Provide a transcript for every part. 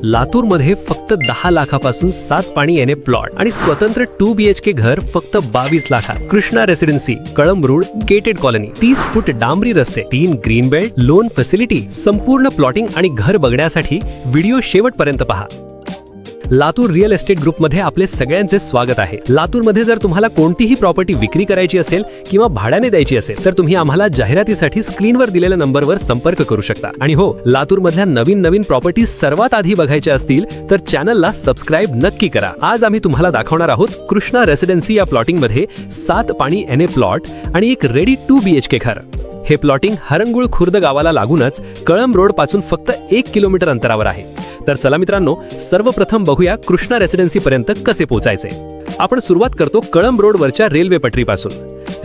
लातूरमध्ये फक्त 10 लाखापासून 7 पाणी येणे प्लॉट आणि स्वतंत्र 2 BHK घर फक्त 22 लाखात. Krishna residency, Kalamb road, gated colony, 30 फूट डांबरी रस्ते, 3 ग्रीन बेल्ट, लोन फॅसिलिटी. संपूर्ण प्लॉटिंग आणि घर बघण्यासाठी व्हिडिओ शेवटपर्यंत पहा. लातूर रिअल एस्टेट ग्रुपमध्ये आपले सगळ्यांचे स्वागत आहे. लातूरमध्ये जर तुम्हाला कोणतीही प्रॉपर्टी विक्री करायची असेल किंवा भाड्याने द्यायची असेल तर तुम्ही आम्हाला जाहिरातीसाठी स्क्रीनवर दिलेल्या नंबरवर संपर्क करू शकता. आणि हो, लातूरमधल्या नवीन प्रॉपर्टी सर्वात आधी बघायच्या असतील तर चॅनलला सबस्क्राइब नक्की करा. आज आम्ही तुम्हाला दाखवणार आहोत कृष्णा रेसिडेन्सी या प्लॉटिंगमध्ये 7 पाणी एने प्लॉट आणि एक रेडी 2 BHK घर. हे प्लॉटिंग हरंगुळ खुर्द गावाला लागूनच कळंब रोड पासून फक्त 1 किलोमीटर अंतरावर आहे. तर चला मित्रांनो, सर्वप्रथम बघूया कृष्णा रेसिडेन्सी पर्यंत कसे पोहोचायचे. आपण सुरुवात करतो कळंब रोड वरच्या रेल्वे पटरीपासून.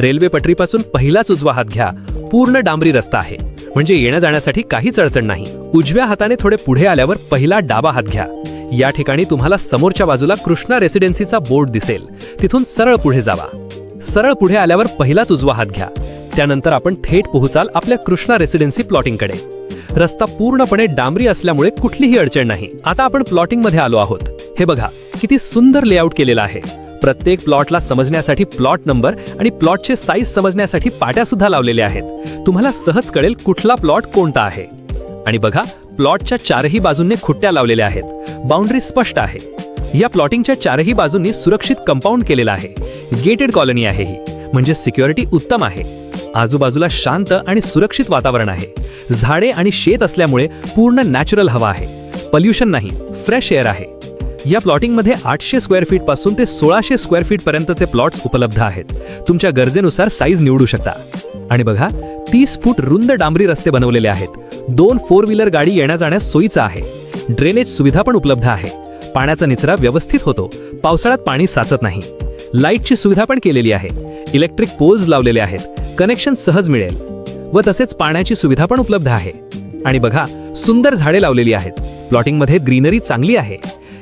रेल्वे पटरीपासून पहिलाच उजवा हात घ्या. पूर्ण डांबरी रस्ता आहे, म्हणजे येण्या जाण्यासाठी काहीच अडचण नाही. उजव्या हाताने थोडे पुढे आल्यावर पहिला डावा हात घ्या. या ठिकाणी तुम्हाला समोरच्या बाजूला कृष्णा रेसिडेन्सीचा बोर्ड दिसेल. तिथून सरळ पुढे जावा. सरळ पुढे आल्यावर पहिलाच उजवा हात घ्या. त्यानंतर आपण थेट पोहोचाल आपल्या कृष्णा रेसिडेन्सी प्लॉटिंगकडे. रस्ता पूर्णपणे डांबरी असल्यामुळे कुठलीही अडचण नाही. आता आपण प्लॉटिंग मध्ये आलो आहोत. हे बघा किती सुंदर लेआउट केलेला आहे. प्रत्येक प्लॉटला समजण्यासाठी प्लॉट नंबर आणि प्लॉटचे साईज समजण्यासाठी पाट्या सुद्धा लावलेल्या आहेत. तुम्हाला सहज कळेल कुठला प्लॉट कोणता आहे. आणि बघा, प्लॉटच्या चारही बाजूंनी खुट्ट्या लावलेल्या आहेत. बाउंड्री स्पष्ट आहे. या प्लॉटिंगच्या चारही बाजूंनी सुरक्षित कंपाऊंड केलेला आहे. गेटेड कॉलनी आहे ही, म्हणजे सिक्युरिटी उत्तम आहे. आजूबाजूला शांत आणि सुरक्षित वातावरण आहे. झाडे आणि शेत असल्यामुळे पूर्ण नॅचरल हवा आहे. पोल्युशन नाही, फ्रेश एअर आहे. या प्लॉटिंगमध्ये 800 स्क्वेअर फीट पासून ते 1600 स्क्वेअर फीट पर्यंतचे प्लॉट्स उपलब्ध आहेत. तुमच्या गरजेनुसार साईज निवडू शकता. आणि बघा, 30 फूट रुंद डांबरी रस्ते बनवलेले आहेत. 2 4 व्हीलर गाडी येण्या जाण्यास सोयीचा आहे. ड्रेनेज सुविधा पण उपलब्ध आहे. पाण्याचा निचरा व्यवस्थित होतो. पावसाळ्यात पाणी साचत नाही. लाईटची सुविधा पण केलेली आहे. इलेक्ट्रिक पोल्स लावलेले आहेत. कनेक्शन सहज मिळेल. व तसेच पाण्याची सुविधा पण उपलब्ध आहे. आणि बघा, सुंदर झाडे लावलेली आहेत. प्लॉटिंगमध्ये ग्रीनरी चांगली आहे.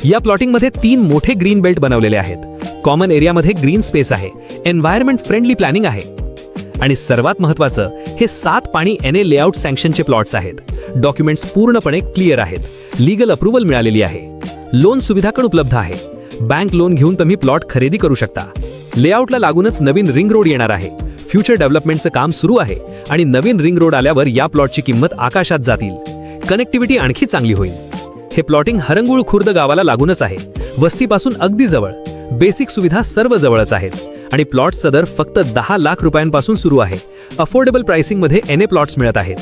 या प्लॉटिंगमध्ये 3 मोठे ग्रीन बेल्ट बनवलेले आहेत. कॉमन एरियामध्ये ग्रीन स्पेस आहे. एन्व्हायरमेंट फ्रेंडली प्लॅनिंग आहे. आणि सर्वात महत्त्वाचं, हे 7 पाणी एने लेआउट सँक्शनचे प्लॉट्स आहेत. डॉक्युमेंट्स पूर्णपणे क्लिअर आहेत. लीगल अप्रूव्हल मिळालेली आहे. लोन सुविधा पण उपलब्ध आहे. बँक लोन घेऊन तुम्ही प्लॉट खरेदी करू शकता. लेआउटला लागूनच नवीन रिंग रोड येणार आहे. फ्युचर डेव्हलपमेंटचं काम सुरू आहे आणि नवीन रिंग रोड आल्यावर या प्लॉटची किंमत आकाशात जातील. कनेक्टिव्हिटी आणखी चांगली होईल. हे प्लॉटिंग हरंगुळ खुर्द गावाला लागूनच आहे. वस्तीपासून अगदी जवळ. बेसिक सुविधा सर्व जवळच आहेत. आणि प्लॉट्सचा दर फक्त 10 लाख रुपयांपासून सुरू आहे. अफोर्डेबल प्राइसिंगमध्ये एने प्लॉट्स मिळत आहेत.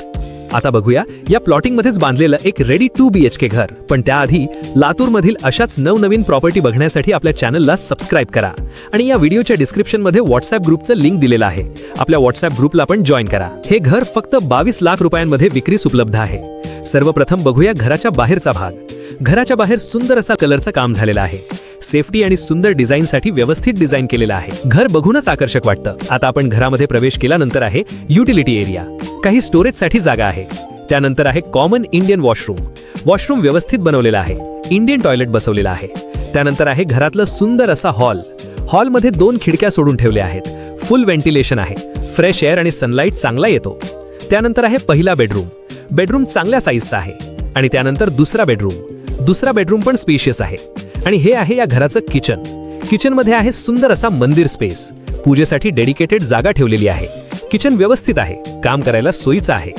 आता बघूया या प्लॉटिंगमध्येच बांधलेलं एक रेडी 2 BHK घर. पण त्याआधी लातूरमधील अशाच नवनवीन प्रॉपर्टी बघण्यासाठी आपल्या चॅनलला सबस्क्राइब करा. आणि या व्हिडिओच्या डिस्क्रिप्शनमध्ये व्हॉट्सअप ग्रुपचं लिंक दिलेलं आहे. आपल्या व्हॉट्सअप ग्रुपला पण जॉईन करा. हे घर फक्त 22 लाख रुपयांमध्ये विक्रीस उपलब्ध आहे. सर्वप्रथम बघूया घराच्या बाहेरचा भाग. घराच्या बाहेर सुंदर असा कलरचं काम झालेलं आहे. सेफ्टी आणि सुंदर डिझाईनसाठी व्यवस्थित डिझाईन केलेलं आहे. घर बघूनच आकर्षक वाटतं. आता आपण घरामध्ये प्रवेश केल्यानंतर आहे युटिलिटी एरिया. काही स्टोरेजसाठी जागा आहे. त्यानंतर आहे कॉमन इंडियन वॉशरूम. वॉशरूम व्यवस्थित बनवलेला आहे. इंडियन टॉयलेट बसवलेला आहे. त्यानंतर आहे घरातलं सुंदर असा हॉल. हॉलमध्ये 2 खिडक्या सोडून ठेवल्या आहेत. फुल व्हेंटिलेशन आहे. फ्रेश एअर आणि सनलाईट चांगला येतो. त्यानंतर आहे पहिला बेडरूम. बेडरूम चांगल्या साईजचा आहे. आणि त्यानंतर दुसरा बेडरूम. दुसरा बेडरूम पण स्पेशियस आहे. आणि हे आहे या घराचं किचन. किचनमध्ये आहे सुंदर असा मंदिर स्पेस. पूजेसाठी डेडिकेटेड जागा ठेवलेली आहे. किचन व्यवस्थित आहे. काम करायला सोयीचं आहे.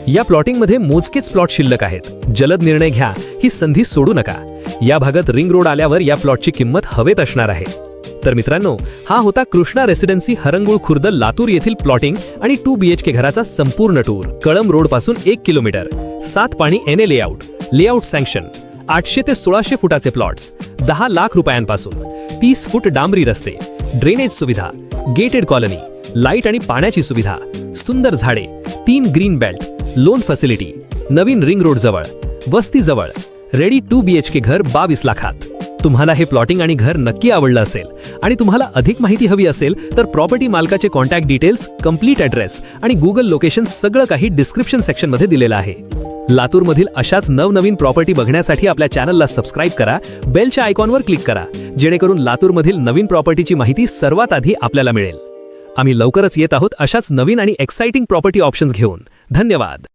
या प्लॉटिंगमध्ये मोजकेच प्लॉट शिल्लक आहेत. जलद निर्णय घ्या, ही संधी सोडू नका. या भागात रिंग रोड आल्यावर या प्लॉटची किंमत हवेत असणार आहे. तर मित्रांनो, हा होता कृष्णा रेसिडेन्सी हरंगुळ खुर्द लातूर येथील प्लॉटिंग आणि 2 BHK घराचा संपूर्ण टूर. कळंब रोड पासून 1 किलोमीटर, 7 पाणी एने लेआउट सँक्शन, 800 ते 1600 फुटाचे प्लॉट्स, 10 लाख रुपयांपासून, 30 फूट डांबरी रस्ते, ड्रेनेज सुविधा, गेटेड कॉलनी, लाईट आणि पाण्याची सुविधा, सुंदर झाडे, 3 ग्रीन बेल्ट, लोन फॅसिलिटी, नवीन रिंग रोड जवळ, वस्ती जवळ, रेडी 2 BHK घर 22 लाखात. तुम्हाला हे प्लॉटिंग आणि घर नक्की आवडलं असेल आणि तुम्हाला अधिक माहिती हवी असेल तर प्रॉपर्टी मालकाचे कॉन्टॅक्ट डिटेल्स, कंप्लीट ॲड्रेस आणि गुगल लोकेशन सगळं काही डिस्क्रिप्शन सेक्शनमध्ये दिलेलं आहे. लातूरमधील अशाच नवनवीन प्रॉपर्टी बघण्यासाठी आपल्या चॅनलला सबस्क्राइब करा. बेलच्या आयकॉनवर क्लिक करा, जेणेकरून लातूरमधील नवीन प्रॉपर्टीची माहिती सर्वात आधी आपल्याला मिळेल. आम्ही लवकरच येत आहोत अशाच नवीन आणि एक्साइटिंग प्रॉपर्टी ऑप्शन्स घेऊन. धन्यवाद.